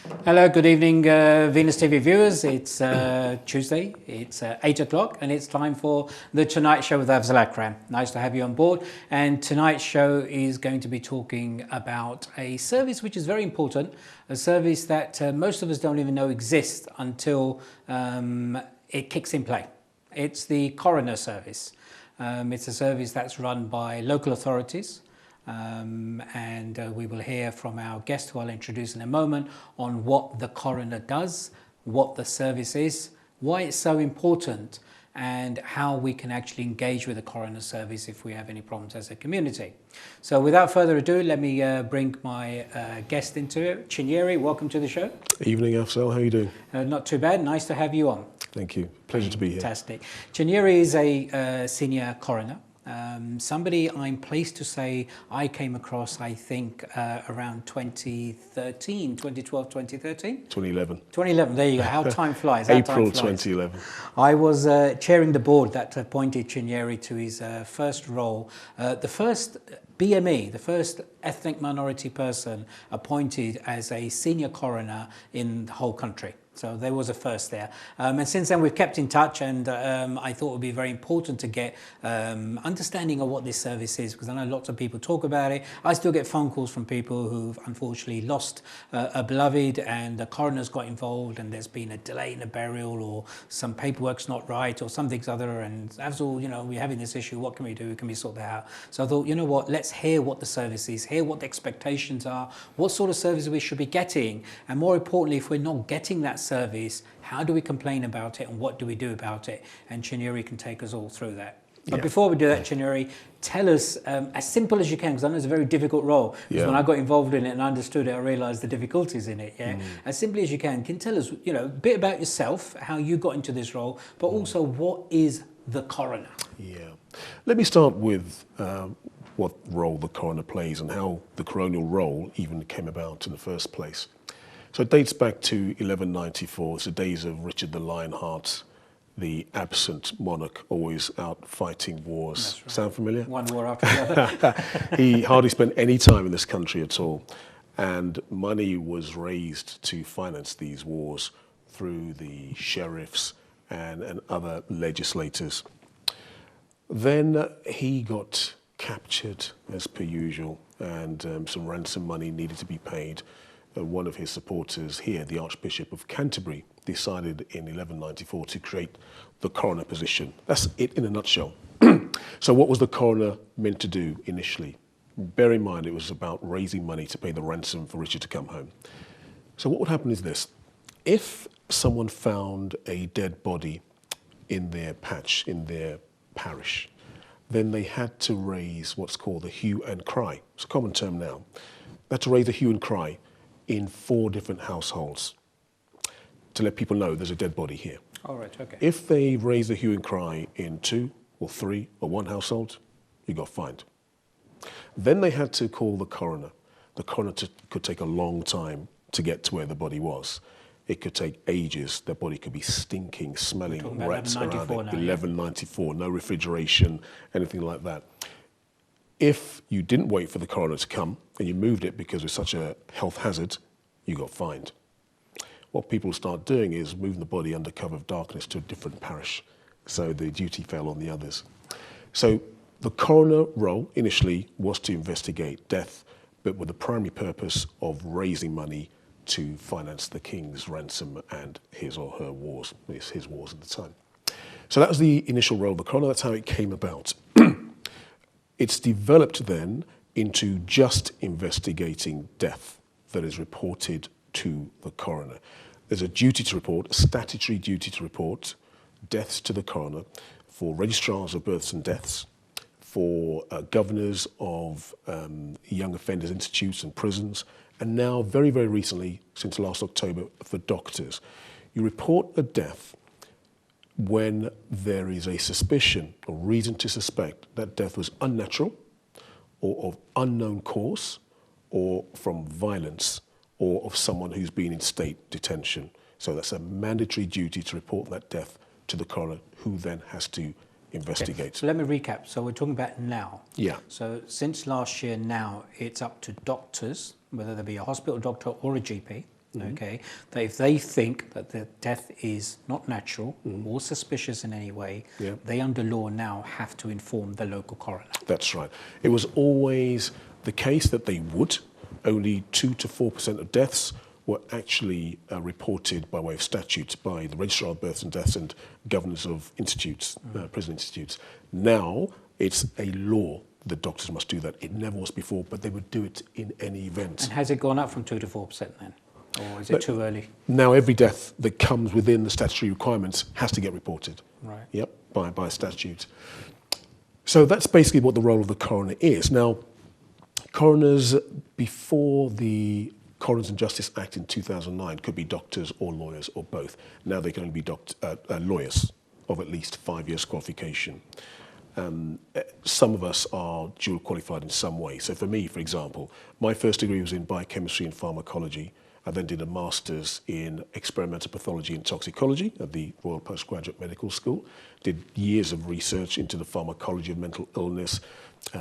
Hello, good evening, Venus TV viewers. It's Tuesday, it's 8 o'clock, and it's time for the Tonight Show with Afzal Akram. Nice to have you on board. And tonight's show is going to be talking about a service which is very important, a service that most of us don't even know exists until it kicks in play. It's the coroner service. It's a service that's run by local authorities. And we will hear from our guest, who I'll introduce in a moment, on what the coroner does, what the service is, why it's so important, and how we can actually engage with the coroner service if we have any problems as a community. So without further ado, let me bring my guest into it. Chinyere, welcome to the show. Evening, Afzal. How are you doing? Not too bad. Nice to have you on. Thank you. Pleasure to be here. Fantastic. Chinyere is a senior coroner. Somebody I'm pleased to say I came across, I think, around 2013, 2012, 2013? 2011. 2011, there you go. How time flies. April 2011. I was chairing the board that appointed Chinyere to his first role, the first BME, the first ethnic minority person appointed as a senior coroner in the whole country. So there was a first there. And since then we've kept in touch, and I thought it would be very important to get understanding of what this service is, because I know lots of people talk about it. I still get phone calls from people who've unfortunately lost a beloved, and the coroner's got involved, and there's been a delay in the burial, or some paperwork's not right, or something's other, and as all, you know, we're having this issue, what can we do? Can we sort that out? So I thought, you know what, let's hear what the service is, hear what the expectations are, what sort of service we should be getting, and more importantly, if we're not getting that service, how do we complain about it and what do we do about it? And Chinyere can take us all through that. But before we do that, Chinyere, tell us as simple as you can, because I know it's a very difficult role. Because when I got involved in it and understood it, I realised the difficulties in it. As simply as you can tell us, you know, a bit about yourself, how you got into this role, but also what is the coroner? Let me start with what role the coroner plays and how the coronial role even came about in the first place. So it dates back to 1194. It's the days of Richard the Lionheart, the absent monarch, always out fighting wars. Right. Sound familiar? One war after the other. He hardly spent any time in this country at all. And money was raised to finance these wars through the sheriffs and other legislators. Then he got captured, as per usual, and some ransom money needed to be paid. One of his supporters here, the Archbishop of Canterbury, decided in 1194 to create the coroner position. That's it in a nutshell. So what was the coroner meant to do initially? Bear in mind it was about raising money to pay the ransom for Richard to come home. So what would happen is this. If someone found a dead body in their patch, in their parish, then they had to raise what's called the hue and cry. It's a common term now. They had to raise a hue and cry in 4 different households to let people know there's a dead body here. All right, okay. If they raise the hue and cry in 2 or 3 or 1 household, you got fined. Then they had to call the coroner. The coroner could take a long time to get to where the body was. It could take ages. Their body could be stinking, smelling, rats around it. 1194, no refrigeration, anything like that. If you didn't wait for the coroner to come and you moved it because it's such a health hazard, you got fined. What people start doing is moving the body under cover of darkness to a different parish. So the duty fell on the others. So the coroner role initially was to investigate death, but with the primary purpose of raising money to finance the king's ransom and his or her wars, his wars at the time. So that was the initial role of the coroner. That's how it came about. It's developed then into just investigating death that is reported to the coroner. There's a duty to report, a statutory duty to report deaths to the coroner for registrars of births and deaths, for governors of young offenders institutes and prisons, and now very, very recently, since last October, for doctors. You report a death when there is a suspicion or reason to suspect that death was unnatural or of unknown cause or from violence or of someone who's been in state detention. So that's a mandatory duty to report that death to the coroner, who then has to investigate. Okay. So let me recap. So we're talking about now. Yeah. So since last year now, it's up to doctors, whether they be a hospital doctor or a GP, okay, that if they think that the death is not natural or suspicious in any way, Yeah. they under law now have to inform the local coroner. That's right. It was always the case that they would. Only 2 to 4% of deaths were actually reported by way of statute by the Registrar of Births and Deaths and governors of institutes, prison institutes. Now it's a law that doctors must do that. It never was before, but they would do it in any event. And has it gone up from 2 to 4% then? Or is it too early? Now every death that comes within the statutory requirements has to get reported. Right. Yep, by statute. So that's basically what the role of the coroner is. Now, coroners, before the Coroners and Justice Act in 2009, could be doctors or lawyers or both. Now they can only be lawyers of at least 5 years qualification. Some of us are dual qualified in some way. So for me, for example, my first degree was in biochemistry and pharmacology. I then did a master's in experimental pathology and toxicology at the Royal Postgraduate Medical School. Did years of research into the pharmacology of mental illness,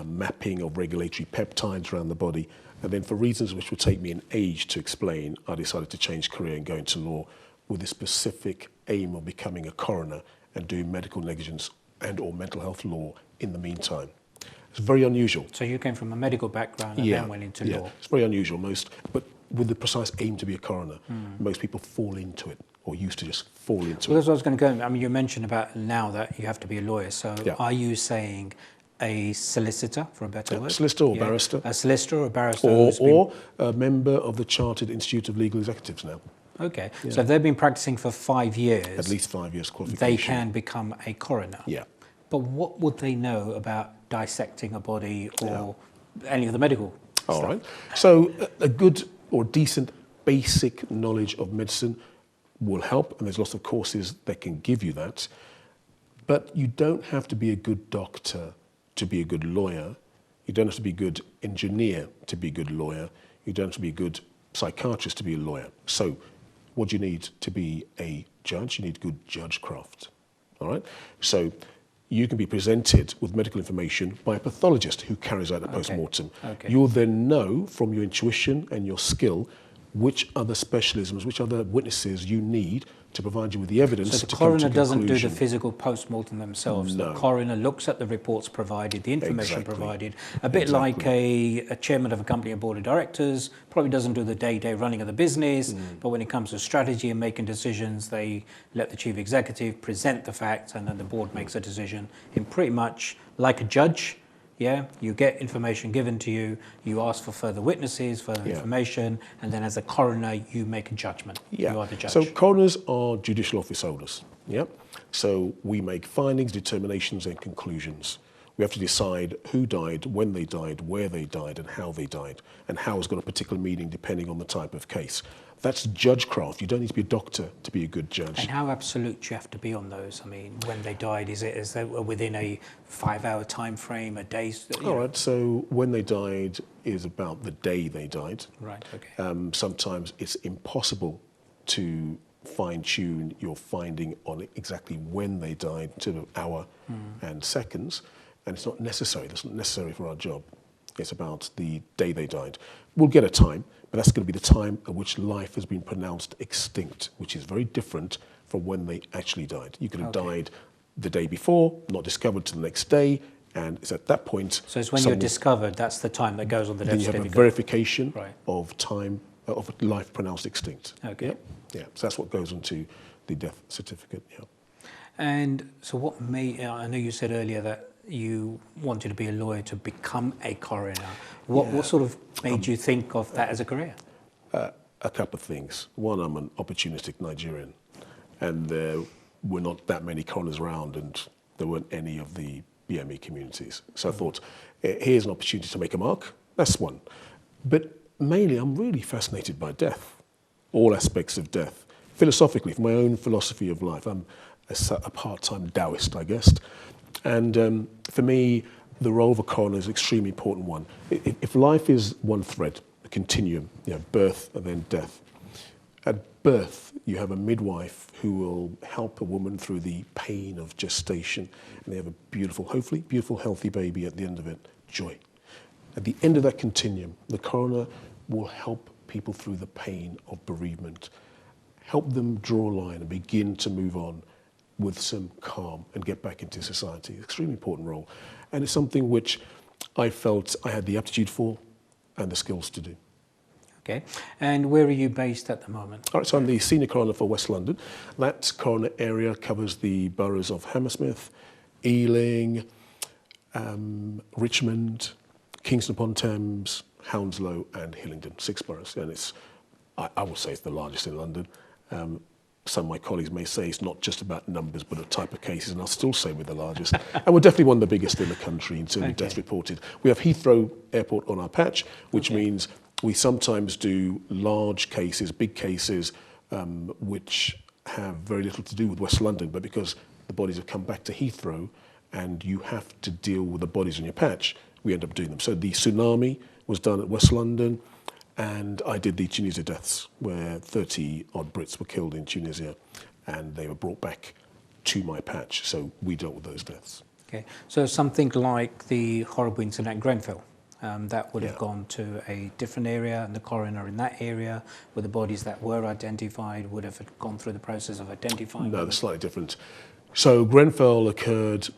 mapping of regulatory peptides around the body. And then for reasons which would take me an age to explain, I decided to change career and go into law with the specific aim of becoming a coroner and doing medical negligence and or mental health law in the meantime. It's very unusual. So you came from a medical background and then went into law. It's very unusual. But with the precise aim to be a coroner, most people fall into it or used to just fall into Well, it. that's what I was going to go. I mean, you mentioned about now that you have to be a lawyer. So Yeah. are you saying a solicitor, for a better word? Solicitor or barrister. A solicitor or a barrister. Or a member of the Chartered Institute of Legal Executives now. Okay. So if they've been practicing for 5 years, At least 5 years qualification. they can become a coroner. Yeah. But what would they know about dissecting a body or any of the medical All stuff? right. So a good or decent basic knowledge of medicine will help, and there's lots of courses that can give you that. But you don't have to be a good doctor to be a good lawyer. You don't have to be a good engineer to be a good lawyer. You don't have to be a good psychiatrist to be a lawyer. So what do you need to be a judge? You need good judgecraft. All right? So you can be presented with medical information by a pathologist who carries out a post-mortem. Okay. You'll then know from your intuition and your skill which other specialisms, which other witnesses you need to provide you with the evidence So the to come to coroner doesn't do the conclusion. physical post-mortem themselves. No. The coroner looks at the reports provided, the information Exactly. provided, a bit like a chairman of a company, a board of directors, probably doesn't do the day-to-day running of the business, but when it comes to strategy and making decisions, they let the chief executive present the facts and then the board makes a decision in pretty much like a judge. Yeah, you get information given to you, you ask for further witnesses, further information, and then as a coroner, you make a judgment. Yeah. You are the judge. So coroners are judicial office holders. Yeah. So we make findings, determinations, and conclusions. We have to decide who died, when they died, where they died, and how they died. And how has got a particular meaning depending on the type of case. That's judgecraft. You don't need to be a doctor to be a good judge. And how absolute do you have to be on those? I mean, when they died, is they within a 5-hour time frame, a day's? All right. So when they died is about the day they died. Right. Okay. Sometimes it's impossible to fine-tune your finding on exactly when they died to the hour and seconds, and it's not necessary. That's not necessary for our job. It's about the day they died. We'll get a time, but that's going to be the time at which life has been pronounced extinct, which is very different from when they actually died. You could have died the day before, not discovered till the next day, and it's at that point. So it's when you're discovered, that's the time that goes on the death Then you have a certificate. verification Right. of time of life pronounced extinct. Okay. Yeah. So that's what goes into the death certificate. Yeah. And so what made, I know you said earlier that you wanted to be a lawyer to become a coroner. What sort of made you think of that as a career? A couple of things. One, I'm an opportunistic Nigerian, and there were not that many coroners around, and there weren't any of the BME communities. So I thought, here's an opportunity to make a mark. That's one. But mainly, I'm really fascinated by death, all aspects of death. Philosophically, from my own philosophy of life, I'm a part-time Taoist, I guess. And for me, the role of a coroner is an extremely important one. If life is one thread, a continuum, birth and then death. At birth, you have a midwife who will help a woman through the pain of gestation, and they have a beautiful, hopefully beautiful, healthy baby at the end of it, joy. At the end of that continuum, the coroner will help people through the pain of bereavement, help them draw a line and begin to move on with some calm and get back into society. Extremely important role. And it's something which I felt I had the aptitude for and the skills to do. Okay. And where are you based at the moment? All right, so I'm the Senior Coroner for West London. That coroner area covers the boroughs of Hammersmith, Ealing, Richmond, Kingston upon Thames, Hounslow and Hillingdon, 6 boroughs. And it's, I would say it's the largest in London. Some of my colleagues may say it's not just about numbers, but a type of cases, and I'll still say we're the largest. And we're definitely one of the biggest in the country in terms of deaths reported. We have Heathrow Airport on our patch, which means we sometimes do large cases, big cases, which have very little to do with West London, but because the bodies have come back to Heathrow and you have to deal with the bodies on your patch, we end up doing them. So the tsunami was done at West London, and I did the Tunisia deaths, where 30-odd Brits were killed in Tunisia, and they were brought back to my patch. So we dealt with those deaths. Okay, so something like the horrible incident at Grenfell, that would have gone to a different area, and the coroner in that area, with the bodies that were identified, would have gone through the process of identifying No, them. they're slightly different. So Grenfell occurred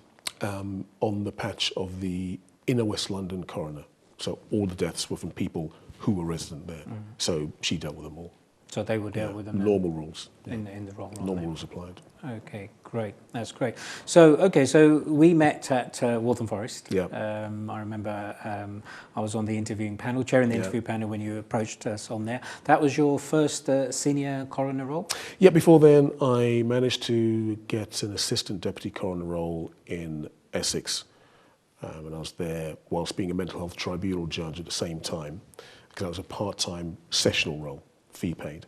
on the patch of the inner West London coroner. So all the deaths were from people who were resident there. So she dealt with them all. So they would deal with them Normal rules. in the role. Normal rules applied. Okay, great. That's great. So, so we met at Waltham Forest. Yeah. I remember I was on the interviewing panel, chairing the interview panel when you approached us on there. That was your first senior coroner role? Yeah, before then I managed to get an assistant deputy coroner role in Essex. And I was there whilst being a mental health tribunal judge at the same time, because I was a part-time sessional role, fee paid.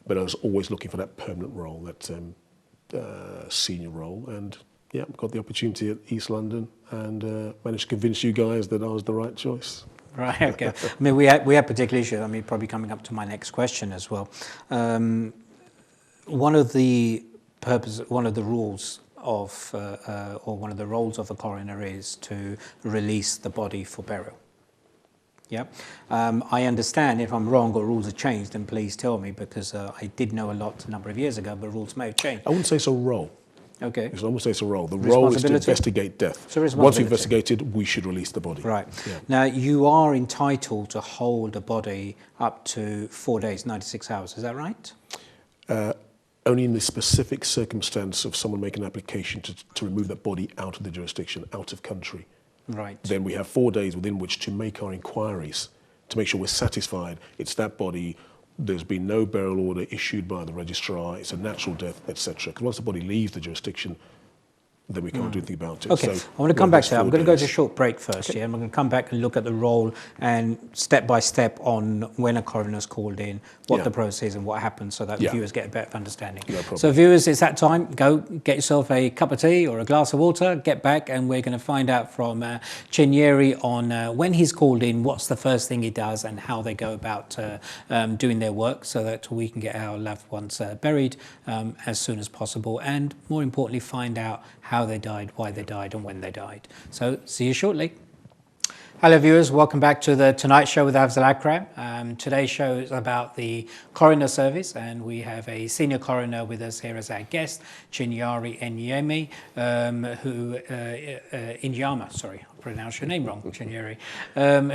But I was always looking for that permanent role, that senior role, and got the opportunity at East London, and managed to convince you guys that I was the right choice. Right, okay. I mean, we had particular issues. I mean, probably coming up to my next question as well. One of the rules of, or one of the roles of a coroner is to release the body for burial. Yeah, I understand. If I'm wrong or rules have changed, then please tell me, because I did know a lot a number of years ago, but rules may have changed. I wouldn't say it's a role. Okay. I wouldn't say it's a role. The role is to investigate death. So once we've investigated, we should release the body. Right. Yeah. Now, you are entitled to hold a body up to 4 days, 96 hours. Is that right? Only in the specific circumstance of someone making an application to remove that body out of the jurisdiction, out of country. Right. Then we have 4 days within which to make our inquiries, to make sure we're satisfied it's that body, there's been no burial order issued by the registrar, it's a natural death, etc. Because once the body leaves the jurisdiction, then we can't do anything about it. Okay, So I want to come back to that. I'm going to go to a days. short break first, I'm going to come back and look at the role and step by step on when a coroner's called in, what the process is and what happens, so that viewers get a better understanding. No problem. So viewers, it's that time. Go get yourself a cup of tea or a glass of water, get back, and we're going to find out from Chinyere on when he's called in, what's the first thing he does and how they go about doing their work, so that we can get our loved ones buried as soon as possible, and more importantly, find out how they died, why they died, and when they died. So, see you shortly. Hello viewers, welcome back to the Tonight Show with Afzal Akram. Today's show is about the Coroner Service, and we have a senior coroner with us here as our guest, Chinyere Enyeme, Inyama, sorry, I pronounced your name wrong, Chinyere,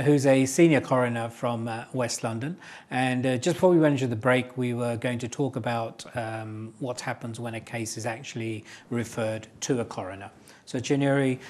who's a senior coroner from West London. And just before we went into the break, we were going to talk about what happens when a case is actually referred to a coroner. So Chinyere,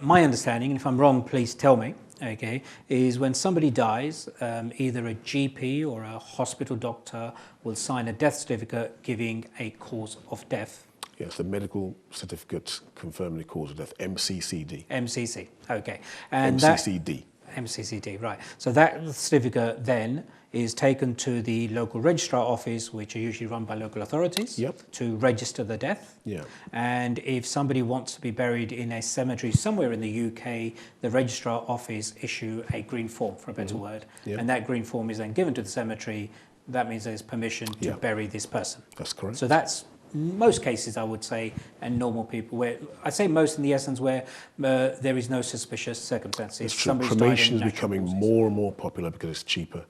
my understanding, and if I'm wrong, please tell me, okay, is when somebody dies, either a GP or a hospital doctor will sign a death certificate giving a cause of death. Yes, the medical certificate confirming the cause of death, MCCD. MCC, okay. And MCCD. MCCD, right. So that certificate then is taken to the local registrar office, which are usually run by local authorities, to register the death. Yeah. And if somebody wants to be buried in a cemetery somewhere in the UK, the registrar office issue a green form, for a better word. And that green form is then given to the cemetery. That means there's permission to bury this person. That's correct. So that's most cases, I would say, and normal people, where I say most in the essence where there is no suspicious circumstances. It's true. Cremation is becoming more and more popular because it's cheaper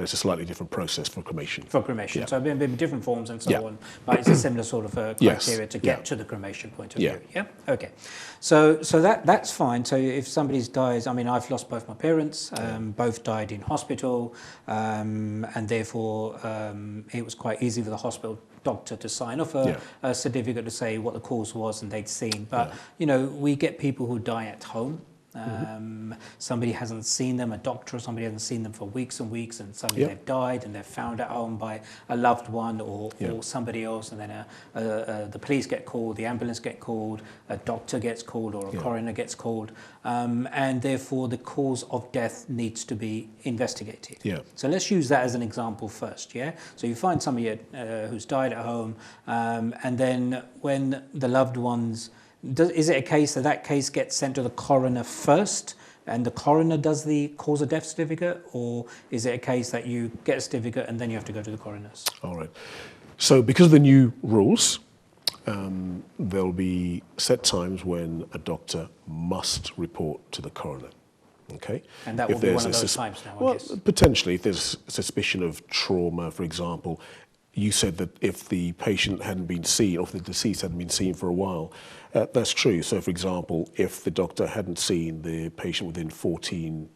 and it's a slightly different process for cremation. For cremation, Yeah. so maybe different forms and so Yeah. on, but it's a similar sort of Yes. criteria to get Yeah. to the cremation point of Yeah. view. Yeah. Okay. So that's fine. So if somebody dies, I mean, I've lost both my parents. Both died in hospital, and therefore it was quite easy for the hospital doctor to sign off a certificate to say what the cause was and they'd seen. But you know, we get people who die at home. Somebody hasn't seen them, a doctor or somebody hasn't seen them for weeks and weeks, and suddenly they've died and they're found at home by a loved one or somebody else, and then the police get called, the ambulance get called, a doctor gets called, or a coroner gets called, and therefore the cause of death needs to be investigated. Yeah. So let's use that as an example first, yeah? So you find somebody who's died at home, and then when the loved ones, is it a case that case gets sent to the coroner first and the coroner does the cause of death certificate, or is it a case that you get a certificate and then you have to go to the coroners? All right. So because of the new rules, there'll be set times when a doctor must report to the coroner. Okay. And that will be one of those times now, I guess. Potentially, if there's suspicion of trauma, for example. You said that if the patient hadn't been seen, or if the deceased hadn't been seen for a while, that's true. So, for example, if the doctor hadn't seen the patient within 14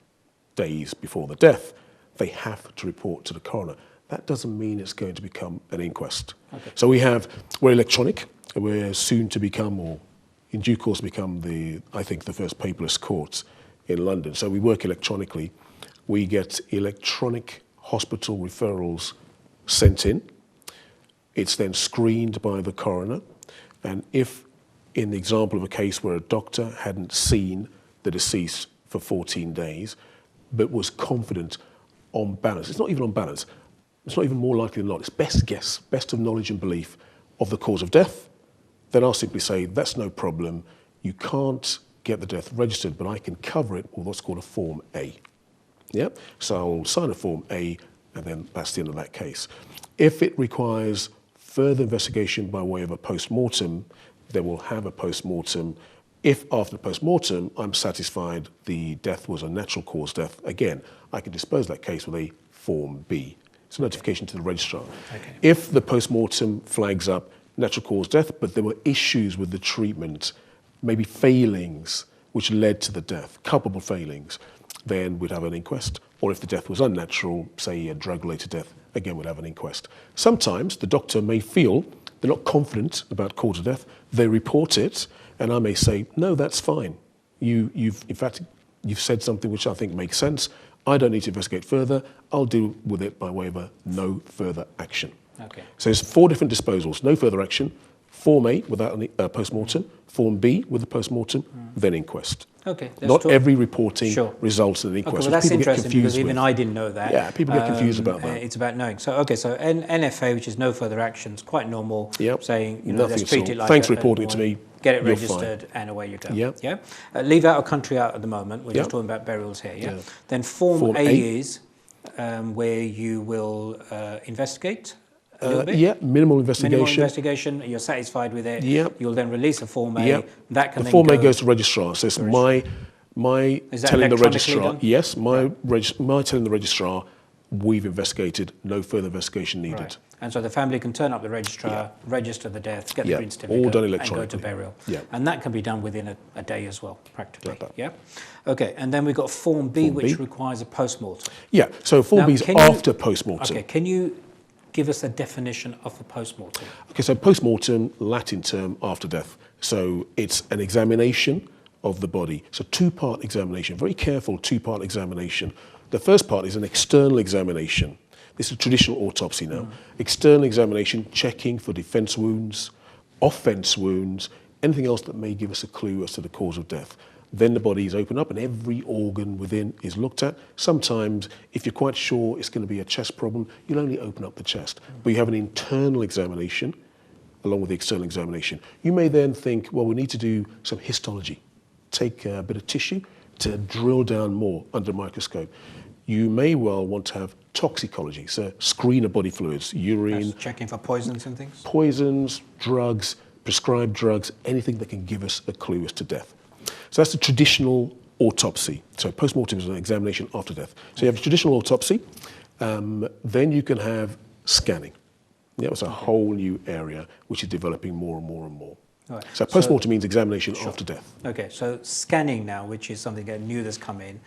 days before the death, they have to report to the coroner. That doesn't mean it's going to become an inquest. Okay. So we're electronic. We're soon to become, or in due course become, I think the first paperless courts in London. So we work electronically. We get electronic hospital referrals sent in. It's then screened by the coroner, and if, in the example of a case where a doctor hadn't seen the deceased for 14 days, but was confident on balance, it's not even on balance, it's not even more likely than not, it's best guess, best of knowledge and belief of the cause of death, then I'll simply say, that's no problem, you can't get the death registered, but I can cover it with what's called a Form A. Yep. So I'll sign a Form A, and then that's the end of that case. If it requires further investigation by way of a post-mortem, then we'll have a post-mortem. If after the post-mortem I'm satisfied the death was a natural cause death, again, I can dispose of that case with a Form B. It's a notification to the registrar. Okay. If the post-mortem flags up natural cause death, but there were issues with the treatment, maybe failings which led to the death, culpable failings, then we'd have an inquest. Or if the death was unnatural, say a drug-related death, again, we'd have an inquest. Sometimes the doctor may feel they're not confident about cause of death. They report it, and I may say, no, that's fine. You've said something which I think makes sense. I don't need to investigate further. I'll deal with it by way of a no further action. Okay. So there's 4 different disposals. No further action, Form A without any post-mortem, Form B with a post-mortem, then inquest. Okay. Not every reporting results in an inquest. Okay, well, that's interesting because even I didn't know that. Yeah, people get confused about that. It's about knowing. So, okay, so NFA, which is no further actions, quite normal. Yep. Saying, you know, let's treat it like thanks for reporting it to me. Get it registered, and away you go. Yep. Yeah. Leave out a country out at the moment. We're just talking about burials here. Yeah. Then Form A is where you will investigate. Minimal investigation. Minimal investigation. You're satisfied with it. Yep. You'll then release a Form A. Yep. That can the Form A goes to registrar. So it's my telling the registrar. Done? Yes, my telling the registrar we've investigated. No further investigation needed. Right. And so the family can turn up the registrar, register the death, get the green certificate, all done electronically, and go to burial. Yeah. And that can be done within a day as well, practically. Yeah. Okay. And then we've got Form B, which requires a post-mortem. Yeah. So Form B is after post-mortem. Okay. Can you give us a definition of the post-mortem? Okay. So post-mortem, Latin term, after death. So it's an examination of the body. So 2-part examination, very careful 2-part examination. The first part is an external examination. This is a traditional autopsy now. External examination, checking for defense wounds, offense wounds, anything else that may give us a clue as to the cause of death. Then the body is opened up and every organ within is looked at. Sometimes, if you're quite sure it's going to be a chest problem, you'll only open up the chest. But you have an internal examination along with the external examination. You may then think, well, we need to do some histology. Take a bit of tissue to drill down more under a microscope. You may well want to have toxicology, so screen of body fluids, urine. That's checking for poisons and things? Poisons, drugs, prescribed drugs, anything that can give us a clue as to death. So that's the traditional autopsy. So post-mortem is an examination after death. So you have a traditional autopsy. Then you can have scanning. Yeah, it's a whole new area which is developing more and more and more. Right. So post-mortem means examination after death. Okay, so scanning now, which is something new that's come in,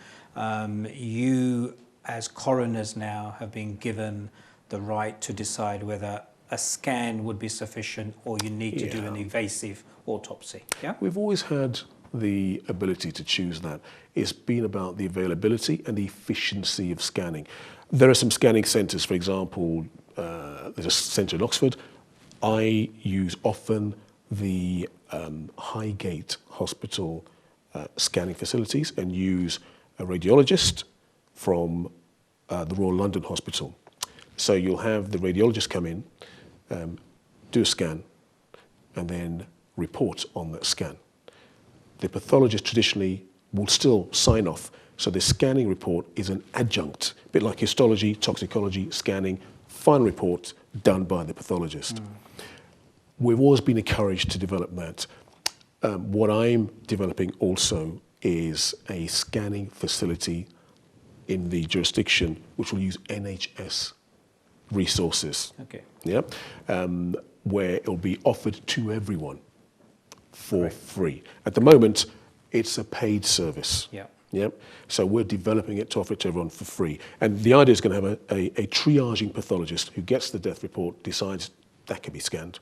you as coroners now have been given the right to decide whether a scan would be sufficient or you need to do an invasive autopsy. Yeah? We've always had the ability to choose that. It's been about the availability and the efficiency of scanning. There are some scanning centres, for example, there's a centre in Oxford. I use often the Highgate Hospital scanning facilities and use a radiologist from the Royal London Hospital. So you'll have the radiologist come in, do a scan, and then report on that scan. The pathologist traditionally will still sign off. So the scanning report is an adjunct, a bit like histology, toxicology, scanning, final report done by the pathologist. We've always been encouraged to develop that. What I'm developing also is a scanning facility in the jurisdiction which will use NHS resources. Okay. Yeah, where it will be offered to everyone for free. At the moment, it's a paid service. Yeah. Yeah. So we're developing it to offer it to everyone for free. And the idea is going to have a triaging pathologist who gets the death report, decides that can be scanned,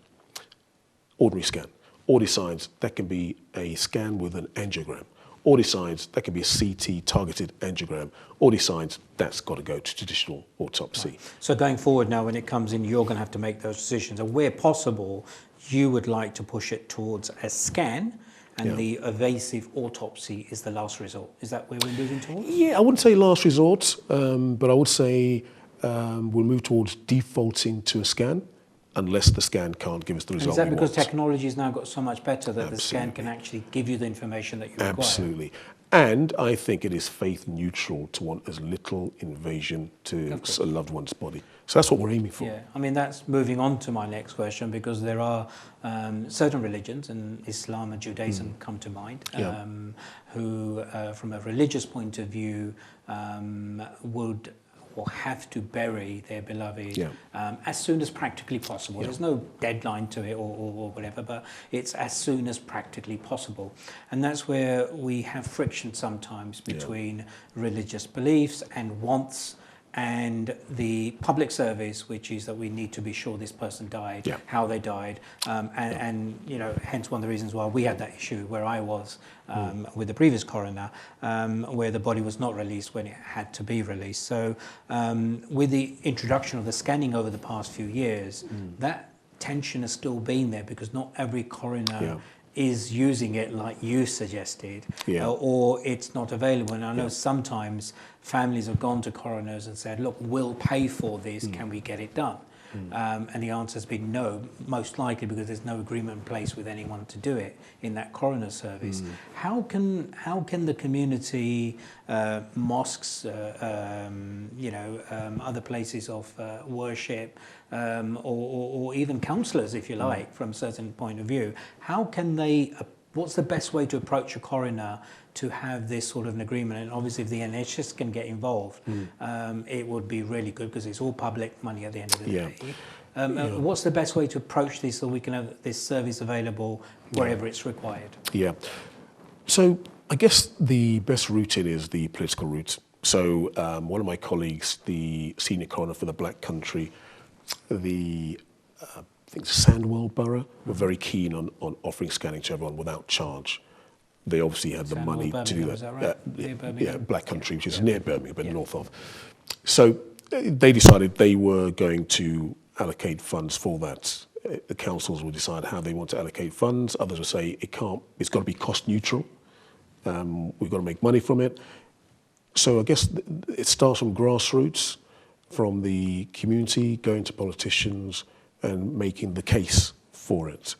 ordinary scan, or decides that can be a scan with an angiogram, or decides that can be a CT targeted angiogram, or decides that's got to go to traditional autopsy. Right. So going forward now, when it comes in, you're going to have to make those decisions. And where possible, you would like to push it towards a scan, and the evasive autopsy is the last resort. Is that where we're moving towards? Yeah, I wouldn't say last resort, but I would say we'll move towards defaulting to a scan unless the scan can't give us the result. And is that we because want. technology has now got so much better that the scan can actually give you the information that you require? Absolutely. And I think it is faith neutral to want as little invasion to a loved one's body. So that's what we're aiming for. Yeah, I mean, that's moving on to my next question, because there are certain religions, and Islam and Judaism come to mind, who, from a religious point of view, would or have to bury their beloved as soon as practically possible. There's no deadline to it or whatever, but it's as soon as practically possible. And that's where we have friction sometimes between religious beliefs and wants and the public service, which is that we need to be sure this person died, how they died, and you know, hence one of the reasons why we had that issue where I was with the previous coroner, where the body was not released when it had to be released. So with the introduction of the scanning over the past few years, that tension has still been there, because not every coroner is using it like you suggested, or it's not available. And I know sometimes families have gone to coroners and said, look, we'll pay for this, can we get it done? And the answer has been no, most likely because there's no agreement in place with anyone to do it in that coroner service. How can the community, mosques, other places of worship, or even counsellors, if you like, from a certain point of view, how can they, what's the best way to approach a coroner to have this sort of an agreement? And obviously if the NHS can get involved, it would be really good, because it's all public money at the end of the day. What's the best way to approach this so we can have this service available wherever it's required? Yeah. So I guess the best route in is the political route. So one of my colleagues, the senior coroner for the Black Country, I think Sandwell Borough, were very keen on offering scanning to everyone without charge. They obviously had the money to do that. Is that right? Black Country, which is near Birmingham, but north of. So they decided they were going to allocate funds for that. The councils will decide how they want to allocate funds. Others will say it's got to be cost neutral. We've got to make money from it. So I guess it starts from grassroots, from the community, going to politicians and making the case for it.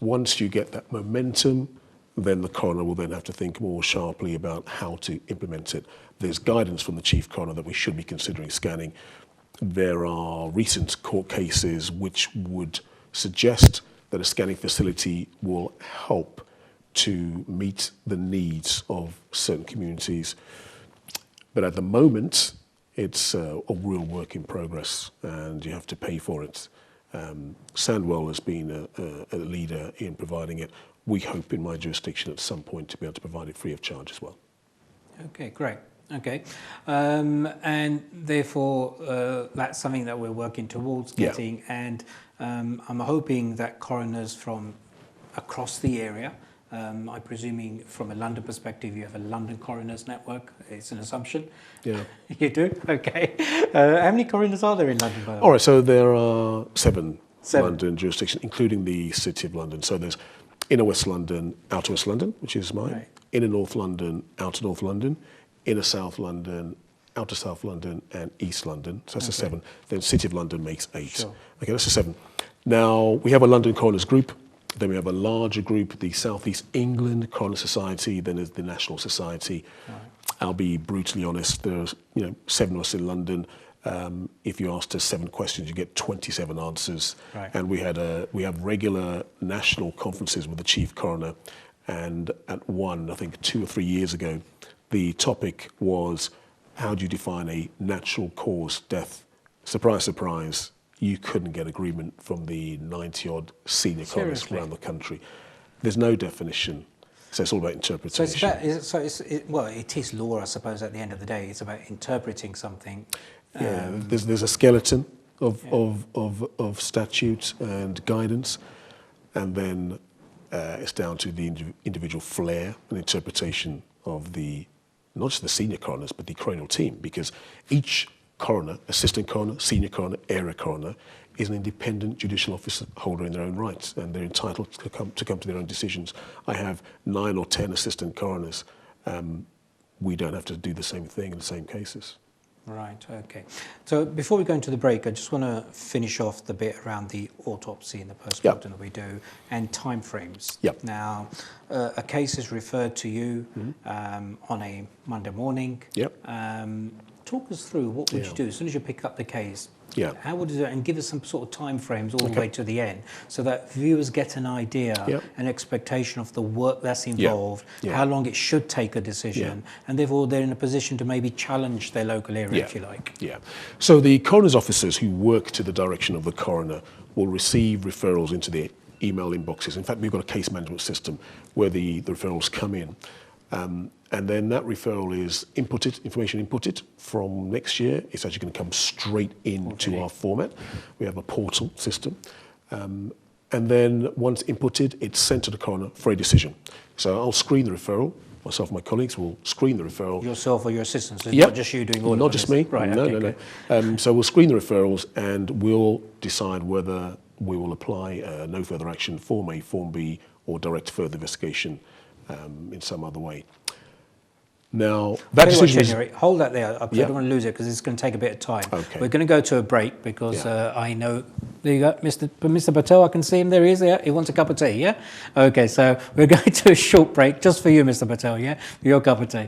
Once you get that momentum, then the coroner will then have to think more sharply about how to implement it. There's guidance from the chief coroner that we should be considering scanning. There are recent court cases which would suggest that a scanning facility will help to meet the needs of certain communities. But at the moment, It's a real work in progress, and you have to pay for it. Sandwell has been a leader in providing it. We hope in my jurisdiction at some point to be able to provide it free of charge as well. Okay, great. Okay. And therefore, that's something that we're working towards getting. And I'm hoping that coroners from across the area, I'm presuming from a London perspective, you have a London coroners network. It's an assumption. Yeah. You do? Okay. How many coroners are there in London, by the way? All right, so there are seven. London jurisdictions, including the City of London. So there's Inner West London, Outer West London, which is mine. Right. Inner North London, Outer North London, Inner South London, Outer South London, and East London. So that's a 7. Then City of London makes 8. Sure. Okay, that's a 7. Now, we have a London Coroners Group. Then we have a larger group, the South East England Coroner Society. Then there's the National Society. Right. I'll be brutally honest. There's 7 of us in London. If you asked us 7 questions, you get 27 answers. Right. And we have regular national conferences with the chief coroner. And at one, I think 2 or 3 years ago, the topic was, how do you define a natural cause death? Surprise, surprise, you couldn't get agreement from the 90-odd senior coroners around the country. There's no definition. So it's all about interpretation. Well, it is law, I suppose, at the end of the day. It's about interpreting something. Yeah, there's a skeleton of statutes and guidance, and then it's down to the individual flair and interpretation of not just the senior coroners, but the coronial team, because each coroner, assistant coroner, senior coroner, area coroner, is an independent judicial office holder in their own rights, and they're entitled to come to their own decisions. I have 9 or 10 assistant coroners. We don't have to do the same thing in the same cases. Right, okay. So before we go into the break, I just want to finish off the bit around the autopsy and the postmortem that we do and timeframes. Yep. Now, a case is referred to you on a Monday morning. Yep. Talk us through, what would you do as soon as you pick up the case? Yeah. How would you do it? And give us some sort of time frames all the way to the end so that viewers get an idea, an expectation of the work that's involved, how long it should take a decision, and therefore they're in a position to maybe challenge their local area, if you like. Yeah. So the coroner's officers who work to the direction of the coroner will receive referrals into their email inboxes. In fact, we've got a case management system where the referrals come in. And then that referral is information inputted from next year. It's actually going to come straight into our format. We have a portal system. And then once inputted, it's sent to the coroner for a decision. So I'll screen the referral. Myself and my colleagues will screen the referral. Yourself or your assistants? So it's not just you doing all of it? Not just me. Right, no. So we'll screen the referrals and we'll decide whether we will apply no further action, Form A, Form B, or direct further investigation in some other way. Now, that decision is... Hold that there. I don't want to lose it because it's going to take a bit of time. Okay. We're going to go to a break because I know... There you go, Mr. Patel, I can see him. There he is. Yeah? He wants a cup of tea, yeah? Okay, so we're going to a short break just for you, Mr. Patel, yeah? For your cup of tea.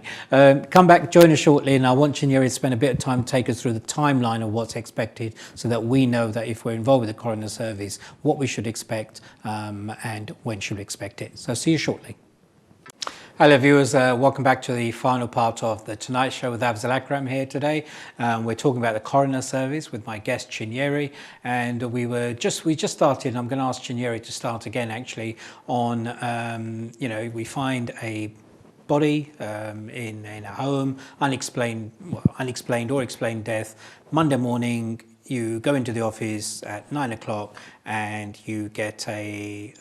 Come back, join us shortly, and I want Chinyere to spend a bit of time to take us through the timeline of what's expected so that we know that if we're involved with the coroner service, what we should expect and when should we expect it. So see you shortly. Hello viewers, welcome back to the final part of the Tonight Show with Afzal Akram here today. We're talking about the coroner service with my guest Chinyere, and we just started, and I'm going to ask Chinyere to start again actually on, we find a body in a home, unexplained or explained death. Monday morning, you go into the office at 9 o'clock and you get a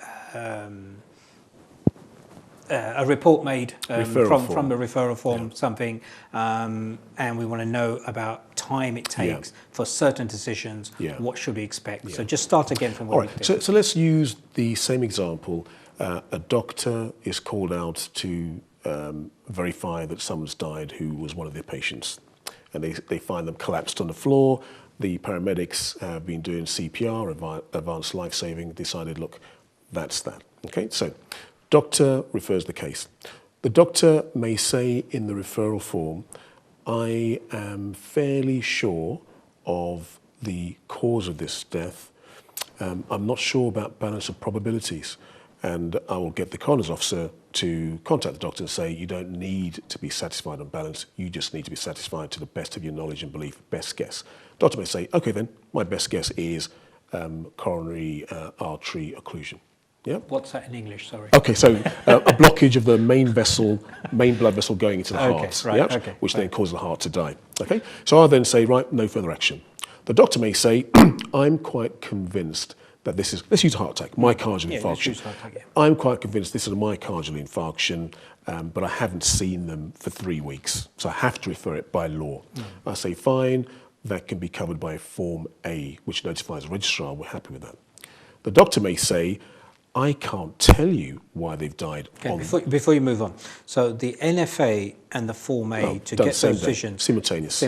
report made from the referral form, something, and we want to know about time it takes for certain decisions. What should we expect? So just start again from where we did. So let's use the same example. A doctor is called out to verify that someone's died who was one of their patients, and they find them collapsed on the floor. The paramedics have been doing CPR, advanced life-saving, decided, look, that's that. Okay, so doctor refers the case. The doctor may say in the referral form, I am fairly sure of the cause of this death. I'm not sure about balance of probabilities. and I will get the coroner's officer to contact the doctor and say, you don't need to be satisfied on balance, you just need to be satisfied to the best of your knowledge and belief, best guess. Doctor may say, okay then, my best guess is coronary artery occlusion. Yeah. What's that in English? Sorry. Okay, so a blockage of the main blood vessel going into the heart, right, yeah, okay, which then causes the heart to die. Okay, so I'll then say, right, no further action. The doctor may say, I'm quite convinced that this is, let's use a heart attack, myocardial Let's infarction. use heart attack, yeah. I'm quite convinced this is a myocardial infarction, but I haven't seen them for 3 weeks, so I have to refer it by law. I say, fine, that can be covered by Form A, which notifies the registrar, we're happy with that. The doctor may say, I can't tell you why they've died. Okay, before you move on, so the NFA and the Form A to done get same those day, visions simultaneous.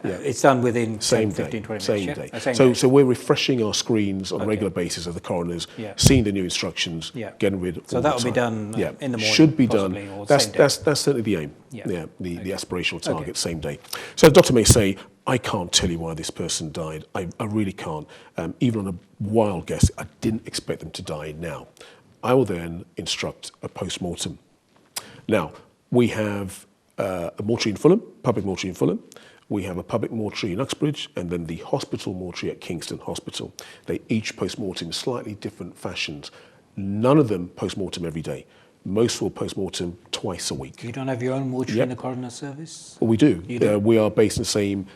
It's done within Same 10, day, 15, 20 same minutes. day. Same So, day. so we're refreshing our screens on a regular basis as the coroners, Yeah. seeing the new instructions, Yeah. getting rid of So all that the will be time. done in the morning, Should be done. possibly, or That's same day. that's certainly the aim. Yeah. The aspirational target, same day. So the doctor may say, I can't tell you why this person died. I really can't. Even on a wild guess, I didn't expect them to die now. I will then instruct a post-mortem. Now, we have a mortuary in Fulham, public mortuary in Fulham. We have a public mortuary in Uxbridge, and then the hospital mortuary at Kingston Hospital. They each post-mortem in slightly different fashions. None of them post-mortem every day. Most will post-mortem twice a week. You don't have your own mortuary in the coroner service? Well, we do. You do? We are based in the same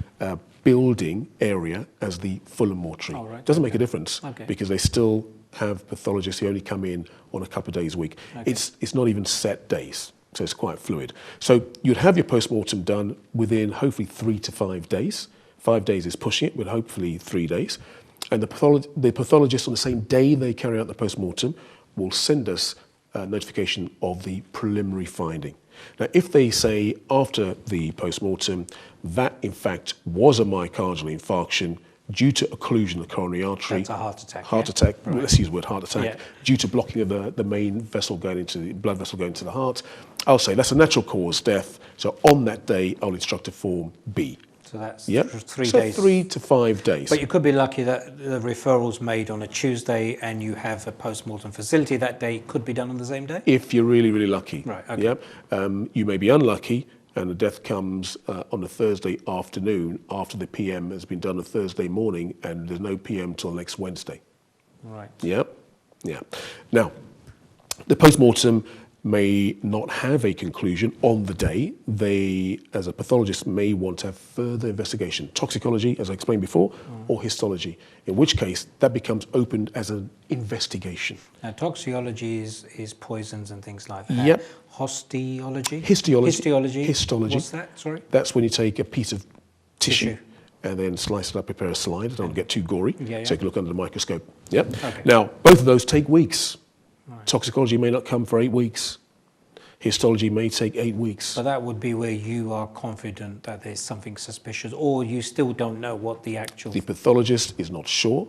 building area as the Fulham mortuary. Oh, right, Doesn't make a difference Okay. because they still have pathologists who only come in on a couple of days a week. It's not even set days, so it's quite fluid. So you'd have your post-mortem done within hopefully 3 to 5 days. 5 days is pushing it, but hopefully 3 days. And the pathologist on the same day they carry out the post-mortem will send us notification of the preliminary finding. Now, if they say after the post-mortem that in fact was a myocardial infarction due to occlusion of the coronary artery. That's a heart attack. Heart yeah. attack, Right. let's use the word heart attack, Yeah. due to blocking of the main vessel going into the blood vessel going to the heart. I'll say that's a natural cause death. So on that day, I'll instruct a Form B. So that's Yep. 3 so days. 3 to 5 days. But you could be lucky that the referral's made on a Tuesday and you have a post-mortem facility that day. Could be done on the same day? If you're really, really lucky. Right, okay. Yep. You may be unlucky and the death comes on a Thursday afternoon after the PM has been done on Thursday morning and there's no PM till next Wednesday. Right. Yep. Yeah. Now, the post-mortem may not have a conclusion on the day. They, as a pathologist, may want to have further investigation, toxicology, as I explained before, or histology, in which case that becomes opened as an investigation. Now, toxicology is poisons and things like that. Yep. Histology? Histology. What's that? Sorry? That's when you take a piece of tissue. Tissue. And then slice it up, prepare a slide. I don't want to get too gory. Yeah. So you can look under the microscope. Yep. Okay. Now, both of those take weeks. Toxicology may not come for 8 weeks. Histology may take 8 weeks. So that would be where you are confident that there's something suspicious, or you still don't know what the actual... The pathologist is not sure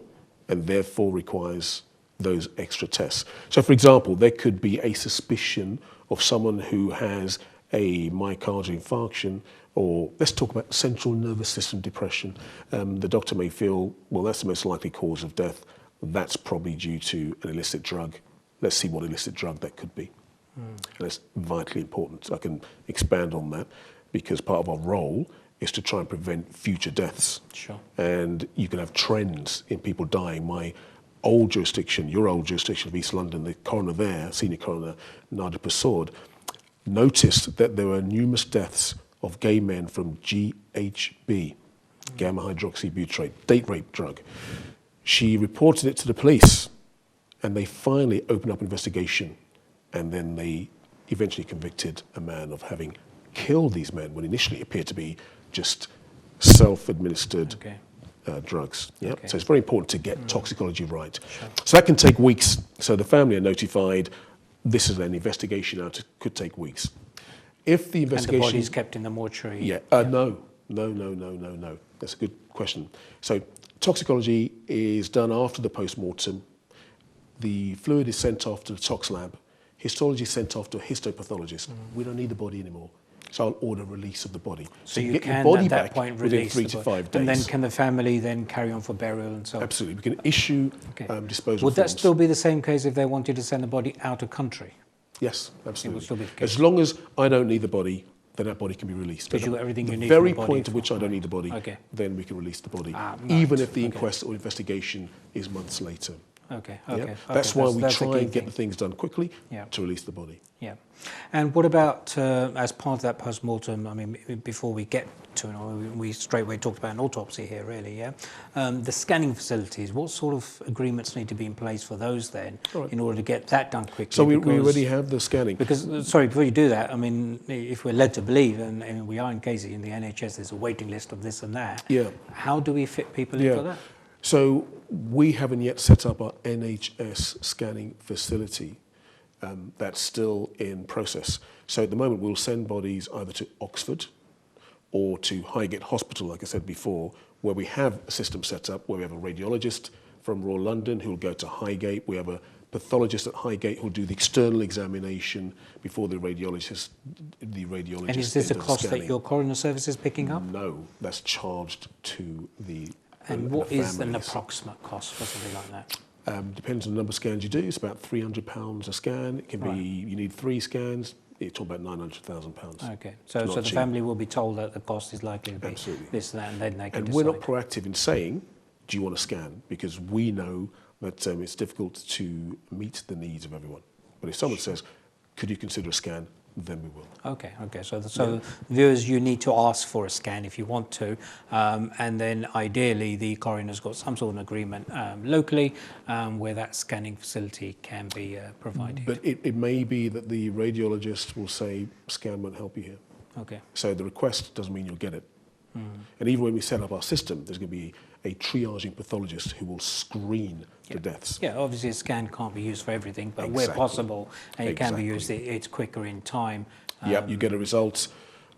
and therefore requires those extra tests. So, for example, there could be a suspicion of someone who has a myocardial infarction, or let's talk about central nervous system depression. The doctor may feel, well, that's the most likely cause of death. That's probably due to an illicit drug. Let's see what illicit drug that could be. And that's vitally important. I can expand on that because part of our role is to try and prevent future deaths. Sure. And you can have trends in people dying. My old jurisdiction, your old jurisdiction of East London, the coroner there, senior coroner Nader Persaud, noticed that there were numerous deaths of gay men from GHB, gamma hydroxybutyrate, date rape drug. She reported it to the police and they finally opened up an investigation and then they eventually convicted a man of having killed these men when initially it appeared to be just self-administered drugs. Yep. Okay. So it's very important to get toxicology right. Sure. So that can take weeks. So the family are notified this is an investigation now, it could take weeks. If the investigation... And the body's kept in the mortuary? Yeah. No. That's a good question. So toxicology is done after the post-mortem. The fluid is sent off to the tox lab. Histology is sent off to a histopathologist. We don't need the body anymore. So I'll order release of the body. So you get can your body at that back point within release 3 the to body. 5 days. And then can the family then carry on for burial and so on? Absolutely. We can issue disposal Would that forms. still be the same case if they wanted to send the body out of country? Yes, absolutely. still be the case. As long as I don't need the body, then that body can be released. Because you've got everything you need The very from the body point at which I don't need the body, Okay. then we can release the body, Right. even if the inquest or investigation is months later. Okay, Yeah? okay. That's why we that's the try key and get thing. the things done quickly Yeah. to release the body. Yeah. And what about, as part of that post-mortem, I mean, before we get to it, we straight away talked about an autopsy here, really, yeah? The scanning facilities, what sort of agreements need to be in place for those then, in order to get that done quickly? So we already have the scanning. Because, sorry, before you do that, I mean, if we're led to believe, and we are in cases in the NHS, there's a waiting list of this and that, Yeah. how do we fit people in for that? So we haven't yet set up our NHS scanning facility. That's still in process. So at the moment, we'll send bodies either to Oxford or to Highgate Hospital, like I said before, where we have a system set up, where we have a radiologist from Royal London who will go to Highgate. We have a pathologist at Highgate who will do the external examination before the radiologist. And is this a cost that your coroner service is picking up? No, that's charged to the And what is an families. approximate cost for something like that? Depends on the number of scans you do. It's about £300 a scan. It can Right. be, you need 3 scans, you're talking about £900,000. Okay, so It's the not cheap. family will be told that the cost is likely to be Absolutely. this and that, and then they can And decide. we're not proactive in saying, do you want a scan? Because we know that it's difficult to meet the needs of everyone. But if someone says, could you consider a scan? Then we will. Okay. So viewers, you need to ask for a scan if you want to, and then ideally the coroner's got some sort of agreement locally where that scanning facility can be provided. But it may be that the radiologist will say, scan won't help you here. Okay. So the request doesn't mean you'll get it. And even when we set up our system, there's going to be a triaging pathologist who will screen the deaths. Yeah, obviously a scan can't be used for everything, but where Exactly. possible, and it can be Exactly. used, it's quicker in time. Yep, you get a result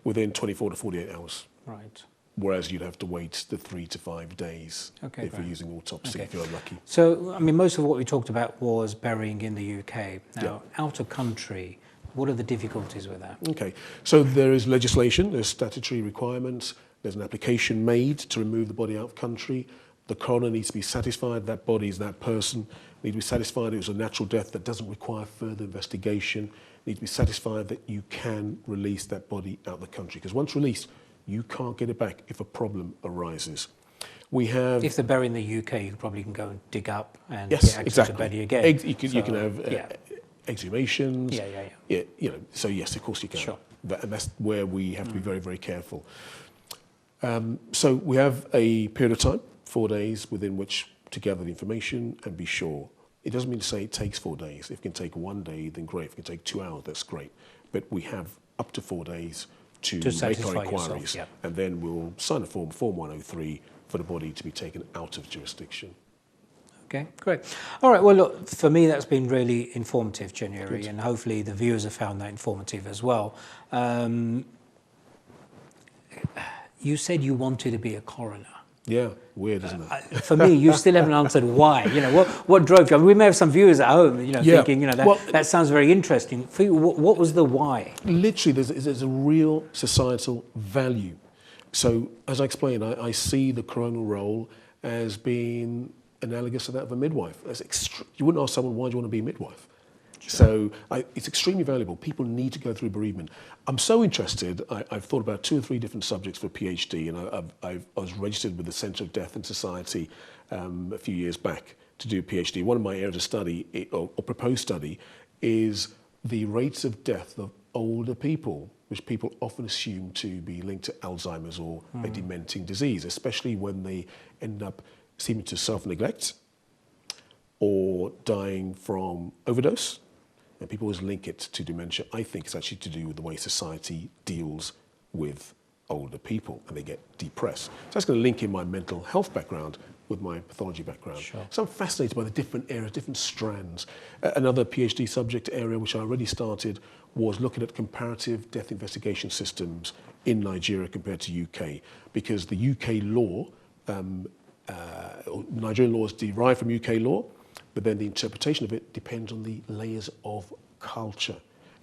within 24 to 48 hours. Right. Whereas you'd have to wait the 3 to 5 days Okay, if you're great. using autopsy, Okay. if you're unlucky. So, I mean, most of what we talked about was burying in the UK. Now, out of country, what are the difficulties with that? Okay, so there is legislation, there's statutory requirements, there's an application made to remove the body out of country. The coroner needs to be satisfied that body is that person, needs to be satisfied it was a natural death that doesn't require further investigation, needs to be satisfied that you can release that body out of the country. Because once released, you can't get it back if a problem arises. We have... If they're buried in the UK, you probably can go and dig up and Yes, get access exactly. to the body again. You can have exhumations. Yeah. You know, so yes, of course you can. Sure. And that's where we have to be very, very careful. So we have a period of time, 4 days, within which to gather the information and be sure. It doesn't mean to say it takes 4 days. If it can take 1 day, then great. If it can take 2 hours, that's great. But we have up to 4 days to make satisfy our yourself, inquiries. yeah. And then we'll sign a form 103, for the body to be taken out of jurisdiction. Okay, great. All right, well, look, for me, that's been really informative, January, Good. and hopefully the viewers have found that informative as well. You said you wanted to be a coroner. Yeah, weird, isn't it? For me, you still haven't answered why. You know, what drove you? I mean, we may have some viewers at home, you know, Yeah. thinking, you know, that, Well, that sounds very interesting. For you, what was the why? Literally, there's a real societal value. So, as I explained, I see the coronal role as being analogous to that of a midwife. You wouldn't ask someone, why do you want to be a midwife? Sure. So it's extremely valuable. People need to go through bereavement. I'm so interested, I've thought about 2 or 3 different subjects for PhD, and I was registered with the Centre of Death and Society a few years back to do a PhD. One of my areas of study, or proposed study, is the rates of death of older people, which people often assume to be linked to Alzheimer's or a dementing disease, especially when they end up seeming to self-neglect or dying from overdose. And people always link it to dementia. I think it's actually to do with the way society deals with older people, and they get depressed. So that's going to link in my mental health background with my pathology background. Sure. So I'm fascinated by the different areas, different strands. Another PhD subject area which I already started was looking at comparative death investigation systems in Nigeria compared to UK, because the UK law, Nigerian law is derived from UK law, but then the interpretation of it depends on the layers of culture.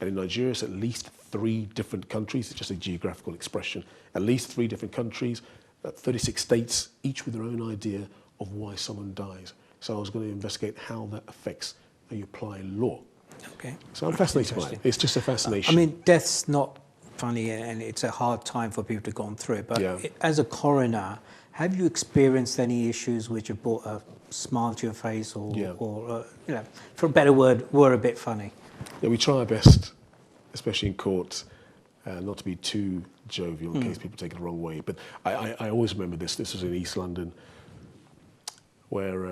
And in Nigeria, it's at least 3 different countries. It's just a geographical expression. At least 3 different countries, 36 states, each with their own idea of why someone dies. So I was going to investigate how that affects how you apply law. Okay. So I'm fascinated by it. It's just a fascination. I mean, death's not funny, and it's a hard time for people to go through it. But Yeah. as a coroner, have you experienced any issues which have brought a smile to your face, or, Yeah. you know, for a better word, were a bit funny? Yeah, we try our best, especially in court, not to be too jovial in case people take it the wrong way. But I always remember this. This was in East London, where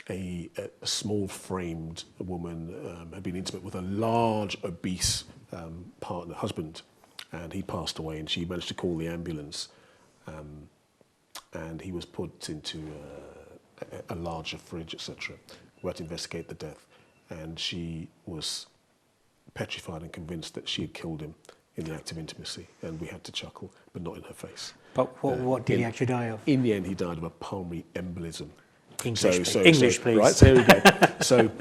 a small-framed woman had been intimate with a large, obese husband, and he passed away, and she managed to call the ambulance, and he was put into a larger fridge, etc. We had to investigate the death, and she was petrified and convinced that she had killed him in the act of intimacy, and we had to chuckle, but not in her face. But what did he actually die of? In the end, he died of a pulmonary embolism. English, please. Right, so here we go. So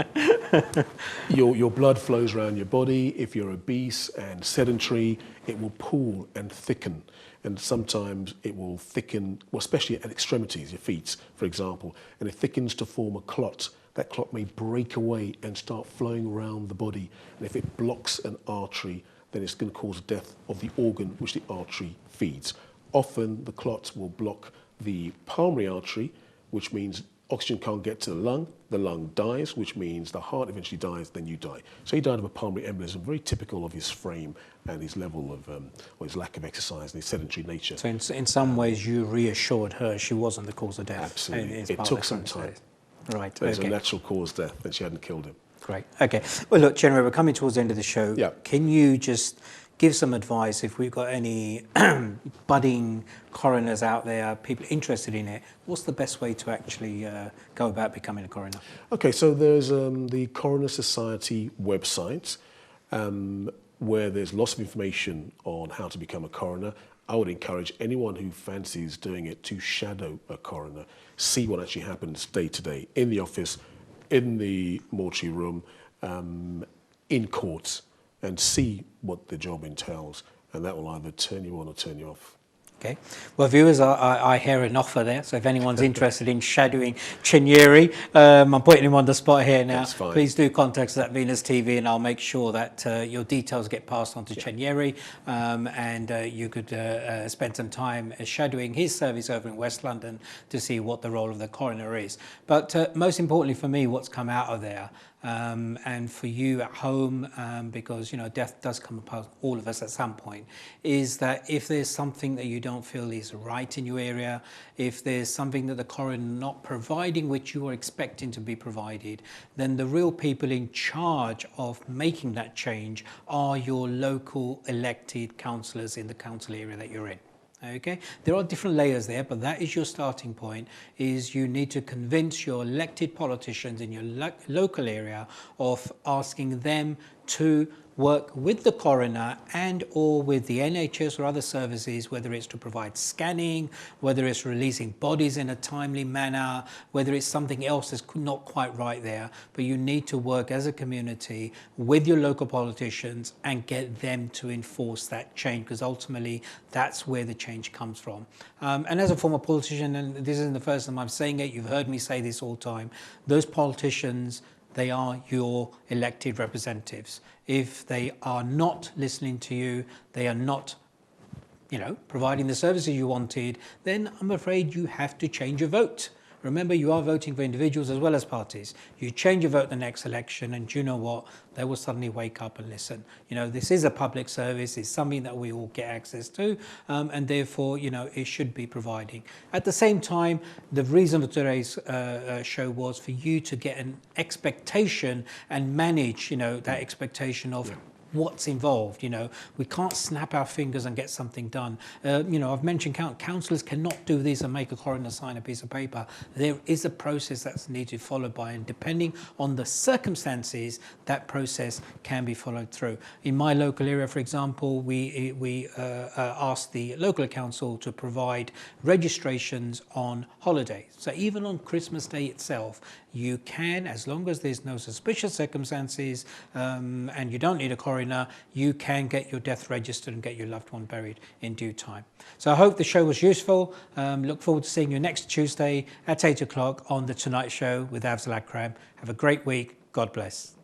your blood flows around your body. If you're obese and sedentary, it will pool and thicken. And sometimes it will thicken, well, especially at extremities, your feet, for example, and it thickens to form a clot. That clot may break away and start flowing around the body. And if it blocks an artery, then it's going to cause death of the organ which the artery feeds. Often the clot will block the pulmonary artery, which means oxygen can't get to the lung dies, which means the heart eventually dies, then you die. So he died of a pulmonary embolism, very typical of his frame and his level of, or his lack of exercise and his sedentary nature. So in some ways you reassured her she wasn't the cause of death. Absolutely. It's It part took of the some process. time. Right, There's okay. a natural cause death, and she hadn't killed him. Great. Okay. Well, look, General, we're coming towards the end of the show. Yeah. Can you just give some advice if we've got any budding coroners out there, people interested in it? What's the best way to actually go about becoming a coroner? Okay, so there's the Coroner Society website where there's lots of information on how to become a coroner. I would encourage anyone who fancies doing it to shadow a coroner, see what actually happens day to day in the office, in the mortuary room, in court, and see what the job entails, and that will either turn you on or turn you off. Okay. Well, viewers, I hear an offer there. So if anyone's interested in shadowing Chinyere, I'm putting him on the spot here now. That's fine. Please do contact us at Venus TV, and I'll make sure that your details get passed on to Chinyere, and you could spend some time shadowing his service over in West London to see what the role of the coroner is. But most importantly for me, what's come out of there, and for you at home, because death does come upon all of us at some point, is that if there's something that you don't feel is right in your area, if there's something that the coroner not providing which you are expecting to be provided, then the real people in charge of making that change are your local elected councillors in the council area that you're in. Okay, there are different layers there, but that is your starting point. Is you need to convince your elected politicians in your local area of asking them to work with the coroner and or with the NHS or other services, whether it's to provide scanning, whether it's releasing bodies in a timely manner, whether it's something else that's not quite right there. But you need to work as a community with your local politicians and get them to enforce that change, because ultimately that's where the change comes from. And as a former politician, and this isn't the first time I'm saying it, you've heard me say this all the time, those politicians, they are your elected representatives. If they are not listening to you, they are not, providing the services you wanted, then I'm afraid you have to change your vote. Remember, you are voting for individuals as well as parties. You change your vote the next election, and you know what? They will suddenly wake up and listen. This is a public service. It's something that we all get access to, and therefore, it should be providing. At the same time, the reason for today's show was for you to get an expectation and manage, that expectation of what's involved. We can't snap our fingers and get something done. I've mentioned councillors cannot do this and make a coroner sign a piece of paper. There is a process that's needed followed by, and depending on the circumstances, that process can be followed through. In my local area, for example, we asked the local council to provide registrations on holidays. So even on Christmas Day itself, you can, as long as there's no suspicious circumstances, and you don't need a coroner owner, you can get your death registered and get your loved one buried in due time. So I hope the show was useful. Look forward to seeing you next Tuesday at 8 o'clock on The Tonight Show with Afzal Akram. Have a great week. God bless.